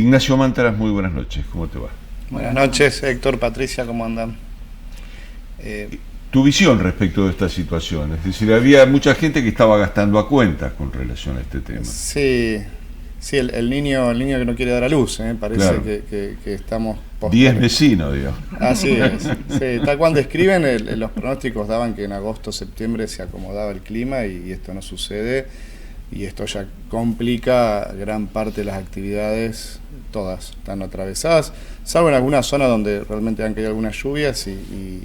Ignacio Mántaras, muy buenas noches, ¿cómo te va? Buenas noches, Héctor, Patricia, ¿cómo andan? Tu visión respecto de esta situación, es decir, había mucha gente que estaba gastando a cuentas con relación a este tema. Sí, el niño que no quiere dar a luz, parece Claro. que estamos... 10 vecinos, digamos. Así es, sí, tal cual describen, los pronósticos daban que en agosto, septiembre se acomodaba el clima y esto no sucede, y esto ya complica gran parte de las actividades, todas están atravesadas, salvo en alguna zona donde realmente han caído algunas lluvias y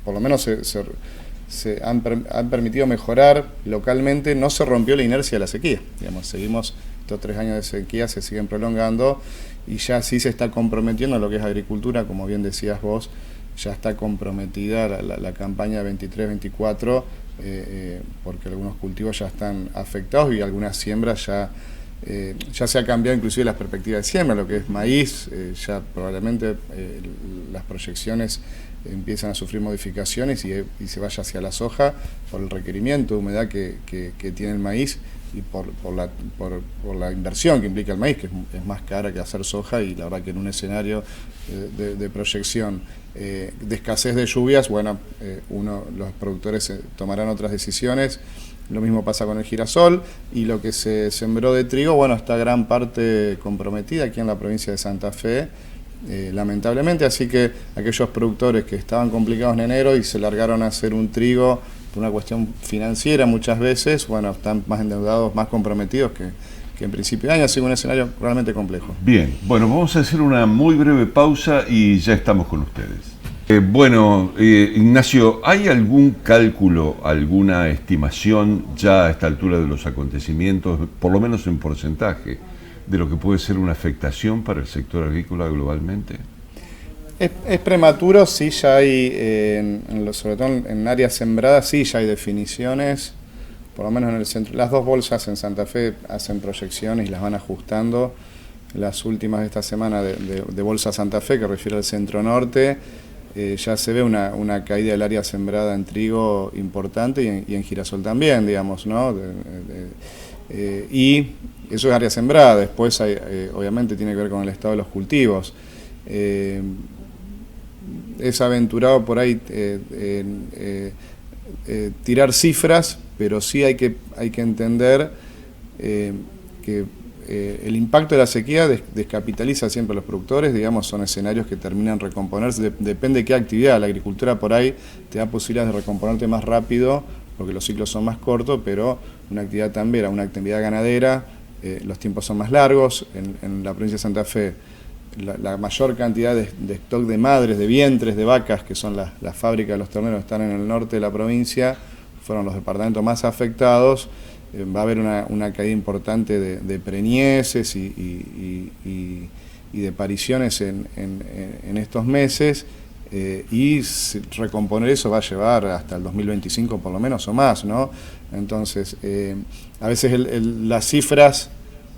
por lo menos se han permitido mejorar localmente. No se rompió la inercia de la sequía, digamos, seguimos, estos 3 años de sequía se siguen prolongando y ya sí se está comprometiendo lo que es agricultura, como bien decías vos, ya está comprometida la campaña 23-24, porque algunos cultivos ya están afectados y algunas siembras ya se ha cambiado inclusive las perspectivas de siembra, lo que es maíz, ya probablemente las proyecciones empiezan a sufrir modificaciones y se vaya hacia la soja por el requerimiento de humedad que tiene el maíz y por la inversión que implica el maíz, que es más cara que hacer soja, y la verdad que en un escenario de proyección de escasez de lluvias, bueno, los productores tomarán otras decisiones. Lo mismo pasa con el girasol, y lo que se sembró de trigo, bueno, está gran parte comprometida aquí en la provincia de Santa Fe, lamentablemente, así que aquellos productores que estaban complicados en enero y se largaron a hacer un trigo por una cuestión financiera muchas veces, bueno, están más endeudados, más comprometidos que en principio de año, así que un escenario realmente complejo. Bien, bueno, vamos a hacer una muy breve pausa y ya estamos con ustedes. Ignacio, ¿hay algún cálculo, alguna estimación ya a esta altura de los acontecimientos, por lo menos en porcentaje, de lo que puede ser una afectación para el sector agrícola globalmente? Es prematuro, sí, ya hay, sobre todo en áreas sembradas, sí, ya hay definiciones, por lo menos en el centro. Las dos bolsas en Santa Fe hacen proyecciones y las van ajustando. Las últimas de esta semana de Bolsa Santa Fe, que refiere al centro norte, ya se ve una caída del área sembrada en trigo importante y en girasol también, digamos, ¿no? Y eso es área sembrada. Después obviamente tiene que ver con el estado de los cultivos. Es aventurado por ahí tirar cifras, pero sí hay que entender que el impacto de la sequía descapitaliza siempre a los productores, digamos, son escenarios que terminan recomponerse, depende de qué actividad. La agricultura por ahí te da posibilidades de recomponerte más rápido, porque los ciclos son más cortos, pero una actividad tambera, una actividad ganadera, los tiempos son más largos. En la provincia de Santa Fe, la mayor cantidad de stock de madres, de vientres, de vacas, que son las fábricas de los terneros, están en el norte de la provincia, fueron los departamentos más afectados. Va a haber una caída importante de preñeces y de pariciones en estos meses, y recomponer eso va a llevar hasta el 2025 por lo menos o más, ¿no? Entonces, a veces las cifras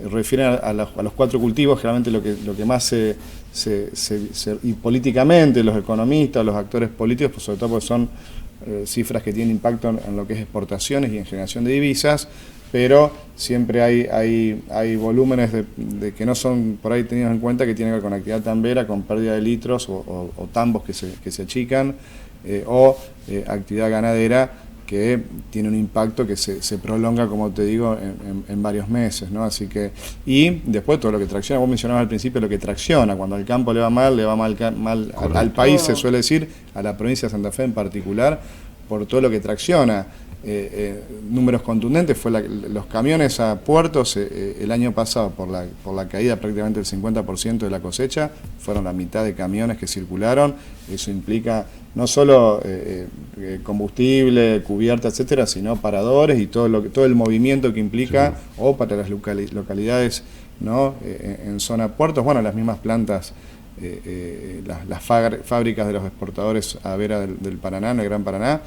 refieren a los 4 cultivos, generalmente lo que más y políticamente los economistas, los actores políticos, pues sobre todo porque son cifras que tienen impacto en lo que es exportaciones y en generación de divisas, pero siempre hay volúmenes de que no son por ahí tenidos en cuenta, que tienen que ver con actividad tambera, con pérdida de litros o tambos que se achican, o actividad ganadera que tiene un impacto que se prolonga, como te digo, en varios meses, ¿no? Así que, y después todo lo que tracciona, vos mencionabas al principio lo que tracciona, cuando al campo le va mal al país, se suele decir, a la provincia de Santa Fe en particular, por todo lo que tracciona. Números contundentes fue los camiones a puertos el año pasado, por la caída prácticamente del 50% de la cosecha, fueron la mitad de camiones que circularon. Eso implica no solo combustible, cubierta, etcétera, sino paradores y todo el movimiento que implica, sí, o para las localidades, ¿no? En zona puertos, bueno, las mismas plantas, las fábricas de los exportadores a vera del Paraná, en el Gran Paraná,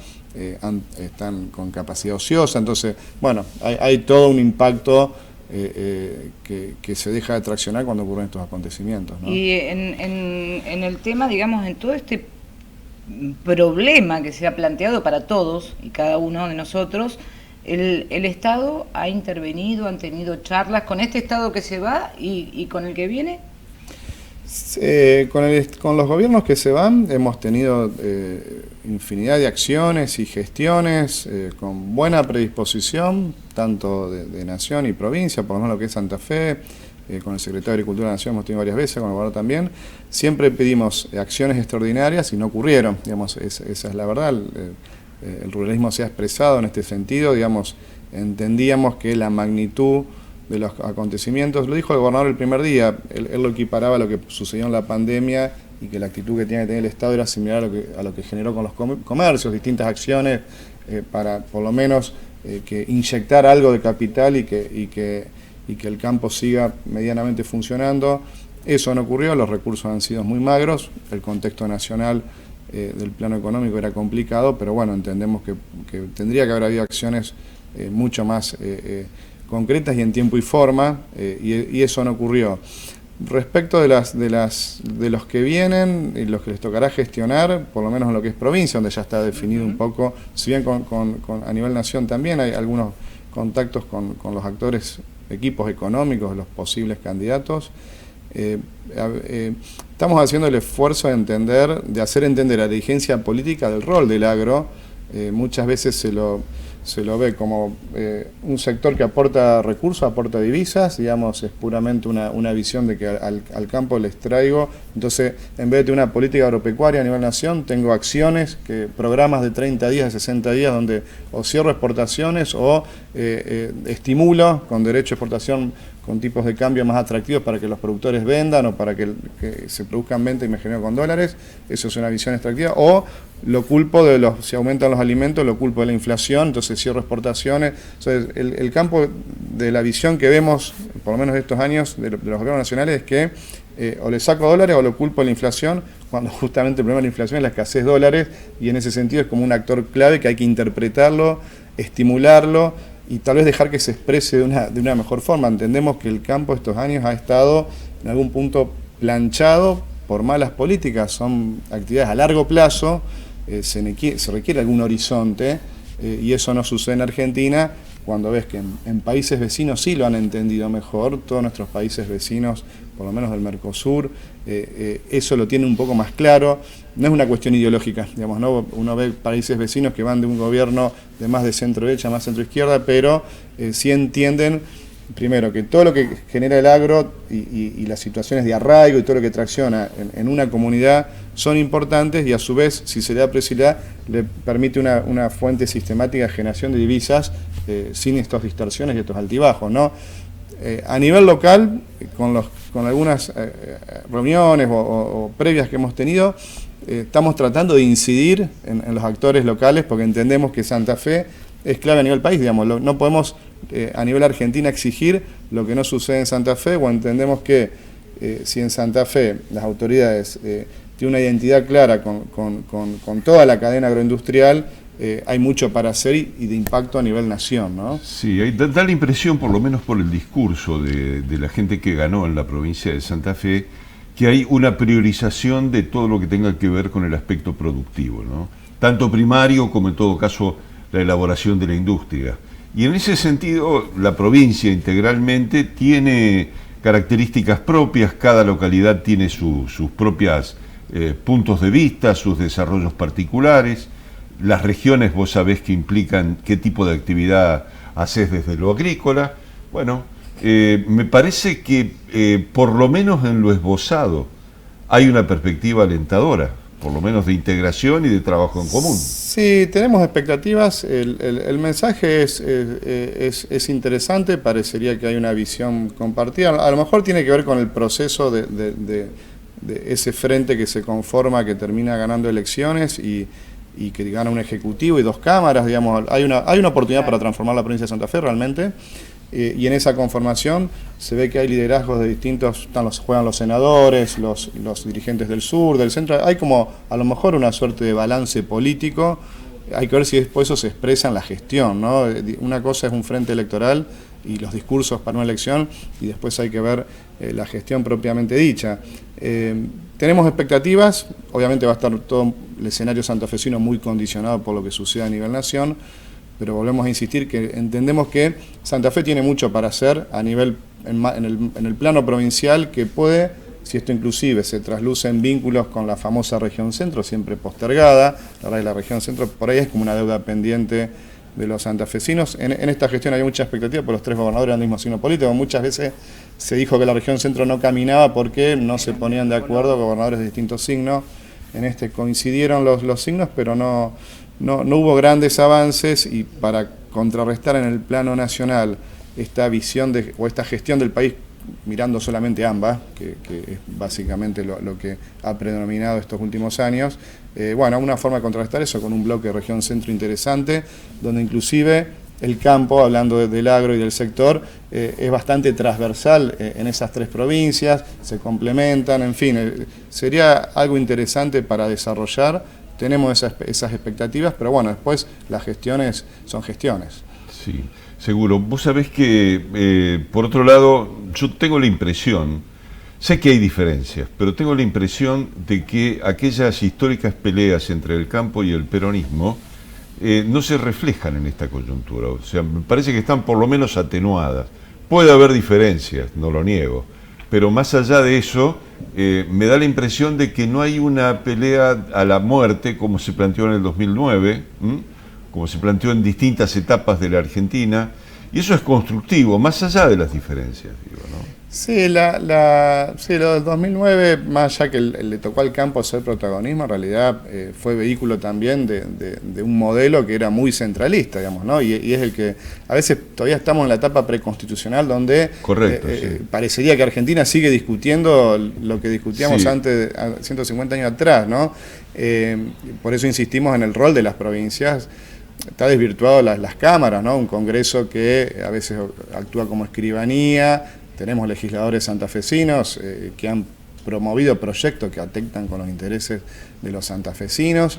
están con capacidad ociosa. Entonces, bueno, hay todo un impacto que se deja de traccionar cuando ocurren estos acontecimientos, ¿no? Y en el tema, digamos, en todo este problema que se ha planteado para todos y cada uno de nosotros, el Estado ha intervenido, han tenido charlas con este Estado que se va y con el que viene. Con los gobiernos que se van hemos tenido infinidad de acciones y gestiones con buena predisposición, tanto de Nación y provincia, por lo menos lo que es Santa Fe, con el Secretario de Agricultura de la Nación hemos tenido varias veces, con el gobernador también. Siempre pedimos acciones extraordinarias y no ocurrieron, digamos, esa es la verdad. El ruralismo se ha expresado en este sentido, digamos, entendíamos que la magnitud de los acontecimientos, lo dijo el gobernador el primer día, él lo equiparaba a lo que sucedió en la pandemia y que la actitud que tiene que tener el Estado era similar a lo que generó con los comercios, distintas acciones para por lo menos que inyectar algo de capital y que el campo siga medianamente funcionando. Eso no ocurrió, los recursos han sido muy magros, el contexto nacional del plano económico era complicado, pero bueno, entendemos que tendría que haber habido acciones mucho más concretas y en tiempo y forma, y eso no ocurrió. Respecto de los que vienen y los que les tocará gestionar, por lo menos en lo que es provincia, donde ya está definido un poco, si bien a nivel nación también hay algunos contactos con los actores, equipos económicos, los posibles candidatos. Estamos haciendo el esfuerzo de hacer entender a la dirigencia política del rol del agro. Muchas veces se lo ve como un sector que aporta recursos, aporta divisas, digamos, es puramente una visión de que al campo les traigo. Entonces, en vez de una política agropecuaria a nivel nación, tengo acciones, programas de 30 días, de 60 días, donde o cierro exportaciones o estimulo con derecho a exportación con tipos de cambio más atractivos para que los productores vendan o para que se produzcan ventas y me genero con dólares. Eso es una visión extractiva. O lo culpo si aumentan los alimentos, lo culpo de la inflación, entonces cierro exportaciones. Entonces, el campo de la visión que vemos, por lo menos de estos años, de los gobiernos nacionales, es que o le saco dólares o lo culpo de la inflación, cuando justamente el problema de la inflación es la escasez de dólares, y en ese sentido es como un actor clave que hay que interpretarlo, estimularlo, y tal vez dejar que se exprese de una mejor forma. Entendemos que el campo estos años ha estado en algún punto planchado por malas políticas, son actividades a largo plazo, se requiere algún horizonte, y eso no sucede en Argentina, cuando ves que en países vecinos sí lo han entendido mejor, todos nuestros países vecinos, por lo menos del Mercosur, eso lo tienen un poco más claro. No es una cuestión ideológica, digamos, ¿no? Uno ve países vecinos que van de un gobierno de más de centro-derecha, más centro-izquierda, pero sí entienden, primero, que todo lo que genera el agro y las situaciones de arraigo y todo lo que tracciona en una comunidad son importantes, y a su vez, si se le da prioridad, le permite una fuente sistemática de generación de divisas sin estas distorsiones y estos altibajos, ¿no? A nivel local, con algunas reuniones o previas que hemos tenido, estamos tratando de incidir en los actores locales, porque entendemos que Santa Fe es clave a nivel país, digamos, no podemos a nivel Argentina exigir lo que no sucede en Santa Fe, o entendemos que si en Santa Fe las autoridades tienen una identidad clara con toda la cadena agroindustrial, hay mucho para hacer y de impacto a nivel nación, ¿no? Sí, da la impresión, por lo menos por el discurso de la gente que ganó en la provincia de Santa Fe, que hay una priorización de todo lo que tenga que ver con el aspecto productivo, ¿no? Tanto primario como en todo caso la elaboración de la industria. Y en ese sentido la provincia integralmente tiene características propias, cada localidad tiene sus propios puntos de vista, sus desarrollos particulares. Las regiones vos sabés que implican qué tipo de actividad haces desde lo agrícola. Bueno, me parece que por lo menos en lo esbozado hay una perspectiva alentadora, por lo menos de integración y de trabajo en común. Sí, tenemos expectativas. El mensaje es interesante, parecería que hay una visión compartida. A lo mejor tiene que ver con el proceso de ese frente que se conforma, que termina ganando elecciones y que gana un ejecutivo y dos cámaras, digamos. Hay una oportunidad para transformar la provincia de Santa Fe realmente, y en esa conformación se ve que hay liderazgos de distintos, juegan los senadores, los dirigentes del sur, del centro, hay como a lo mejor una suerte de balance político. Hay que ver si después eso se expresa en la gestión, ¿no? Una cosa es un frente electoral y los discursos para una elección, y después hay que ver la gestión propiamente dicha. Tenemos expectativas, obviamente va a estar todo el escenario santafesino muy condicionado por lo que suceda a nivel nación, pero volvemos a insistir que entendemos que Santa Fe tiene mucho para hacer a nivel, en el plano provincial, que puede, si esto inclusive se trasluce en vínculos con la famosa región centro, siempre postergada. La verdad que la región centro por ahí es como una deuda pendiente de los santafesinos. En esta gestión hay mucha expectativa, por los 3 gobernadores del mismo signo político. Muchas veces se dijo que la región centro no caminaba porque no se ponían de acuerdo gobernadores de distintos signos. En este coincidieron los signos, pero no hubo grandes avances, y para contrarrestar en el plano nacional esta visión o esta gestión del país mirando solamente ambas, que es básicamente lo que ha predominado estos últimos años. Bueno, una forma de contrarrestar eso con un bloque de región centro interesante, donde inclusive el campo, hablando del agro y del sector, es bastante transversal en esas 3 provincias, se complementan, en fin, sería algo interesante para desarrollar. Tenemos esas expectativas, pero bueno, después las gestiones son gestiones. Sí, seguro. Vos sabés que, por otro lado, yo tengo la impresión, sé que hay diferencias, pero tengo la impresión de que aquellas históricas peleas entre el campo y el peronismo no se reflejan en esta coyuntura. O sea, me parece que están por lo menos atenuadas. Puede haber diferencias, no lo niego, pero más allá de eso, me da la impresión de que no hay una pelea a la muerte como se planteó en el 2009, como se planteó en distintas etapas de la Argentina, y eso es constructivo, más allá de las diferencias, digo, ¿no? Sí, lo del 2009, más allá que le tocó al campo hacer protagonismo, en realidad fue vehículo también de un modelo que era muy centralista, digamos, ¿no? Y es el que, a veces todavía estamos en la etapa preconstitucional donde correcto, sí, parecería que Argentina sigue discutiendo lo que discutíamos sí, antes, 150 años atrás, ¿no? Por eso insistimos en el rol de las provincias. Está desvirtuado las cámaras, ¿no? Un Congreso que a veces actúa como escribanía. Tenemos legisladores santafesinos que han promovido proyectos que atentan con los intereses de los santafesinos.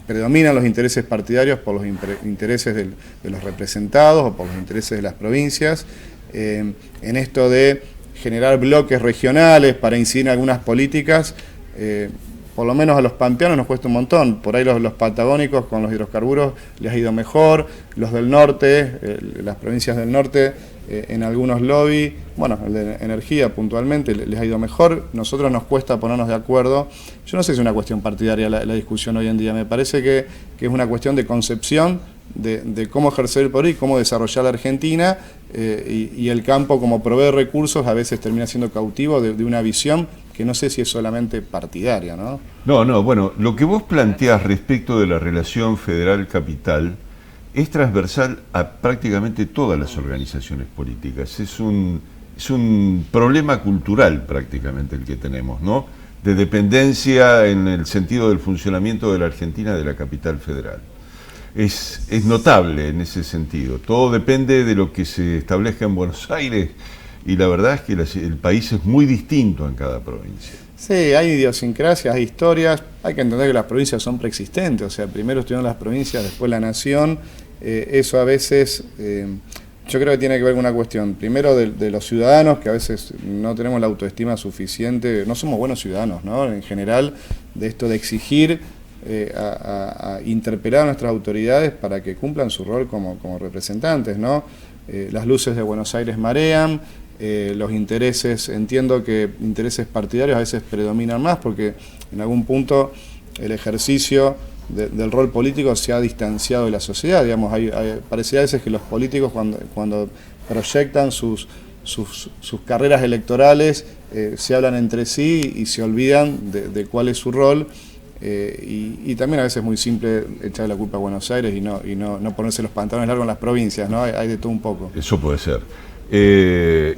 Predominan los intereses partidarios por los intereses de los representados o por los intereses de las provincias. En esto de generar bloques regionales para incidir en algunas políticas, por lo menos a los pampeanos nos cuesta un montón. Por ahí los patagónicos con los hidrocarburos les ha ido mejor, los del norte, las provincias del norte, en algunos lobbies, bueno, el de energía puntualmente les ha ido mejor. Nosotros nos cuesta ponernos de acuerdo. Yo no sé si es una cuestión partidaria la discusión hoy en día, me parece que es una cuestión de concepción de cómo ejercer el poder y cómo desarrollar la Argentina, y el campo como proveer recursos a veces termina siendo cautivo de una visión que no sé si es solamente partidaria, ¿no? No, bueno, lo que vos planteás respecto de la relación federal-capital es transversal a prácticamente todas las organizaciones políticas. Es un problema cultural prácticamente el que tenemos, ¿no? De dependencia en el sentido del funcionamiento de la Argentina de la capital federal. Es notable en ese sentido. Todo depende de lo que se establezca en Buenos Aires, y la verdad es que el país es muy distinto en cada provincia. Sí, hay idiosincrasias, hay historias. Hay que entender que las provincias son preexistentes. O sea, primero estuvieron las provincias, después la nación. Eso a veces, yo creo que tiene que ver con una cuestión, primero de los ciudadanos, que a veces no tenemos la autoestima suficiente, no somos buenos ciudadanos, ¿no? En general, de esto de exigir, a interpelar a nuestras autoridades para que cumplan su rol como representantes, ¿no? Las luces de Buenos Aires marean. Los intereses, entiendo que intereses partidarios a veces predominan más, porque en algún punto el ejercicio del rol político se ha distanciado de la sociedad, digamos. Parecería a veces que los políticos cuando proyectan sus carreras electorales se hablan entre sí y se olvidan de cuál es su rol, y también a veces es muy simple echar la culpa a Buenos Aires y no ponerse los pantalones largos en las provincias, ¿no? Hay de todo un poco. Eso puede ser.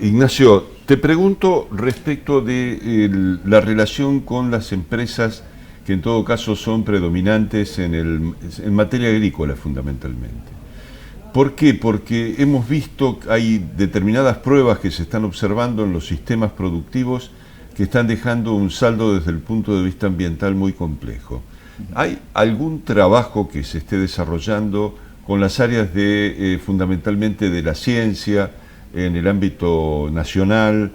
Ignacio, te pregunto respecto de la relación con las empresas que en todo caso son predominantes en materia agrícola fundamentalmente. ¿Por qué? Porque hemos visto que hay determinadas pruebas que se están observando en los sistemas productivos que están dejando un saldo desde el punto de vista ambiental muy complejo. ¿Hay algún trabajo que se esté desarrollando con las áreas fundamentalmente de la ciencia, en el ámbito nacional,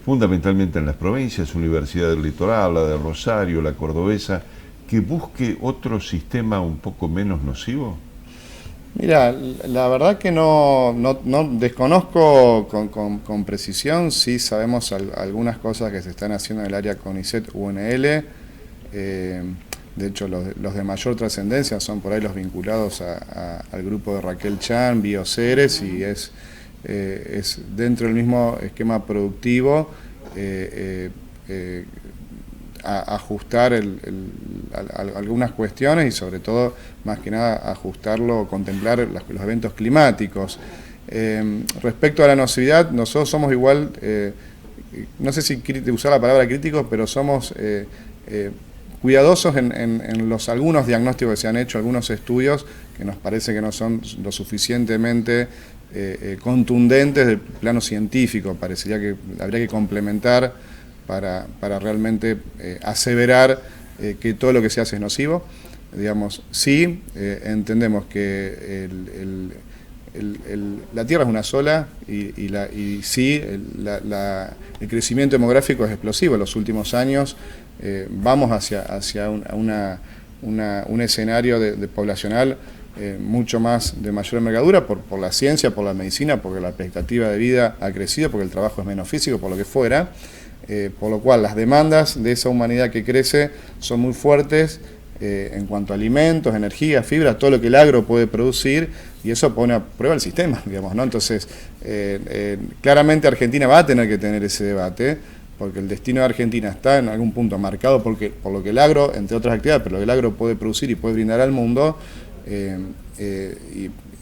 fundamentalmente en las provincias, Universidad del Litoral, la de Rosario, la Cordobesa, que busque otro sistema un poco menos nocivo? Mira, la verdad que no desconozco con precisión, sí sabemos algunas cosas que se están haciendo en el área CONICET-UNL. De hecho, los de mayor trascendencia son por ahí los vinculados al grupo de Raquel Chan, Bioceres, y es dentro del mismo esquema productivo ajustar algunas cuestiones y sobre todo, más que nada, ajustarlo, contemplar los eventos climáticos. Respecto a la nocividad, nosotros somos igual, no sé si usar la palabra críticos, pero somos cuidadosos en algunos diagnósticos que se han hecho, algunos estudios que nos parece que no son lo suficientemente contundentes del plano científico. Parecería que habría que complementar para realmente aseverar que todo lo que se hace es nocivo. Digamos, sí, entendemos que la Tierra es una sola y sí, el crecimiento demográfico es explosivo. En los últimos años vamos hacia un escenario de poblacional mucho más de mayor envergadura por la ciencia, por la medicina, porque la expectativa de vida ha crecido, porque el trabajo es menos físico, por lo que fuera. Por lo cual las demandas de esa humanidad que crece son muy fuertes en cuanto a alimentos, energía, fibra, todo lo que el agro puede producir, y eso pone a prueba el sistema, digamos, ¿no? Entonces, claramente Argentina va a tener que tener ese debate, porque el destino de Argentina está en algún punto marcado por lo que el agro, entre otras actividades, pero lo que el agro puede producir y puede brindar al mundo,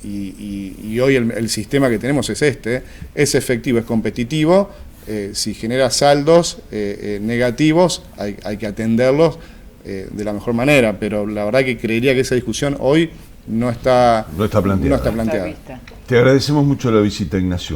y hoy el sistema que tenemos es es efectivo, es competitivo. Si genera saldos negativos, hay que atenderlos de la mejor manera, pero la verdad que creería que esa discusión hoy no está planteada. Te agradecemos mucho la visita, Ignacio.